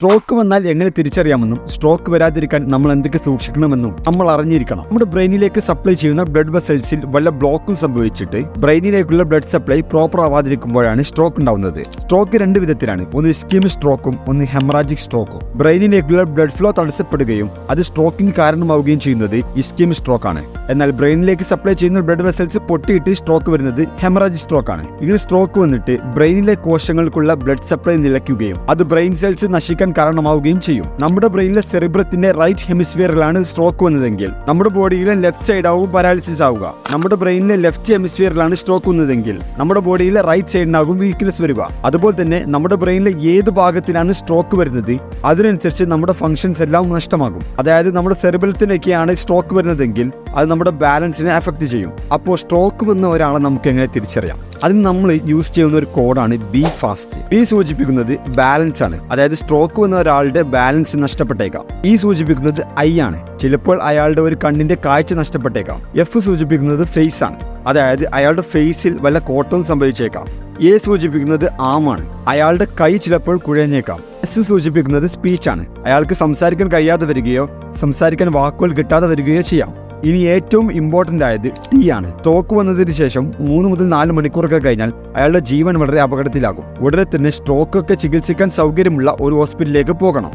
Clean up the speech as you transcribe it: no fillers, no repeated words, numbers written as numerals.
Stroke വന്നാൽ എങ്ങനെ തിരിച്ചറിയാമെന്നും stroke വരാതിരിക്കാൻ നമ്മൾ എന്തൊക്കെ സൂക്ഷിക്കണമെന്നും നമ്മൾ അറിഞ്ഞിരിക്കണം. നമ്മുടെ ബ്രെയിനിലേക്ക് സപ്ലൈ ചെയ്യുന്ന ബ്ലഡ് വെസൽസിൽ വല്ല ബ്ലോക്കും സംഭവിച്ചിട്ട് ബ്രെയിനിലേക്കുള്ള ബ്ലഡ് സപ്ലൈ പ്രോപ്പർ ആവാതിരിക്കുമ്പോഴാണ് സ്ട്രോക്ക് ഉണ്ടാവുന്നത്. സ്ട്രോക്ക് രണ്ട് വിധത്തിലാണ്, ഒന്ന് ഇസ്കീമിക് സ്ട്രോക്കും ഒന്ന് ഹെമറാജിക് സ്ട്രോക്കും. ബ്രെയിനിലേക്കുള്ള ബ്ലഡ് ഫ്ലോ തടസ്സപ്പെടുകയും അത് സ്ട്രോക്കിന് കാരണമാവുകയും ചെയ്യുന്നത് ഇസ്കീമിക് സ്ട്രോക്ക് ആണ്. എന്നാൽ ബ്രെയിനിലേക്ക് സപ്ലൈ ചെയ്യുന്ന ബ്ലഡ് വെസൽസ് പൊട്ടിയിട്ട് സ്ട്രോക്ക് വരുന്നത് ഹെമറാജിക് സ്ട്രോക്ക് ആണ്. ഇങ്ങനെ സ്ട്രോക്ക് വന്നിട്ട് ബ്രെയിനിലെ കോശങ്ങൾക്കുള്ള ബ്ലഡ് സപ്ലൈ നിലയ്ക്കുകയും അത് ബ്രെയിൻ സെൽസ് നശിക്കാൻ കാരണമാവുകയും ചെയ്യും. നമ്മുടെ ബ്രെയിനിലെ സെറിബ്രത്തിന്റെ റൈറ്റ് ഹെമിസ്ഫിയറിലാണ് സ്ട്രോക്ക് വന്നതെങ്കിൽ നമ്മുടെ ബോഡിയിലെ ലെഫ്റ്റ് സൈഡ് ആവും പാരാലിസിസ് ആവുക. നമ്മുടെ ബ്രെയിനിലെ ലെഫ്റ്റ് ഹെമിസ്ഫിയറിലാണ് സ്ട്രോക്ക് വന്നതെങ്കിൽ നമ്മുടെ ബോഡിയിലെ റൈറ്റ് സൈഡിനാകും വീക്ക്നെസ് വരിക. അതുപോലെ തന്നെ നമ്മുടെ ബ്രെയിനിലെ ഏത് ഭാഗത്തിലാണ് സ്ട്രോക്ക് വരുന്നത് അതിനനുസരിച്ച് നമ്മുടെ ഫംഗ്ഷൻസ് എല്ലാം നഷ്ടമാകും. അതായത് നമ്മുടെ സെറിബ്രത്തിനൊക്കെയാണ് സ്ട്രോക്ക് വരുന്നതെങ്കിൽ അത് നമ്മുടെ ബാലൻസിനെ അഫക്റ്റ് ചെയ്യും. അപ്പോൾ സ്ട്രോക്ക് വന്ന ഒരാളെ നമുക്ക് എങ്ങനെ തിരിച്ചറിയാം? അതിന് നമ്മൾ യൂസ് ചെയ്യുന്ന ഒരു കോഡാണ് ബി ഫാസ്റ്റ്. ബി സൂചിപ്പിക്കുന്നത് ബാലൻസ് ആണ്, അതായത് സ്ട്രോക്ക് വന്ന ഒരാളുടെ ബാലൻസ് നഷ്ടപ്പെട്ടേക്കാം. ഇ സൂചിപ്പിക്കുന്നത് ഐ ആണ്, ചിലപ്പോൾ അയാളുടെ ഒരു കണ്ണിന്റെ കാഴ്ച നഷ്ടപ്പെട്ടേക്കാം. എഫ് സൂചിപ്പിക്കുന്നത് ഫേസ് ആണ്, അതായത് അയാളുടെ ഫേസിൽ വല്ല കോട്ടവും സംഭവിച്ചേക്കാം. എ സൂചിപ്പിക്കുന്നത് ആമാണ്, അയാളുടെ കൈ ചിലപ്പോൾ കുഴഞ്ഞേക്കാം. എസ് സൂചിപ്പിക്കുന്നത് സ്പീച്ച് ആണ്, അയാൾക്ക് സംസാരിക്കാൻ കഴിയാതെ വരികയോ സംസാരിക്കാൻ വാക്കുകൾ കിട്ടാതെ വരികയോ ചെയ്യാം. ഇനി ഏറ്റവും ഇമ്പോർട്ടൻ്റ് ആയത് ടി ആണ്. സ്ട്രോക്ക് വന്നതിന് ശേഷം 3 മുതൽ 4 മണിക്കൂറൊക്കെ കഴിഞ്ഞാൽ അയാളുടെ ജീവൻ വളരെ അപകടത്തിലാകും. ഉടനെ തന്നെ സ്ട്രോക്കൊക്കെ ചികിത്സിക്കാൻ സൗകര്യമുള്ള ഒരു ഹോസ്പിറ്റലിലേക്ക് പോകണം.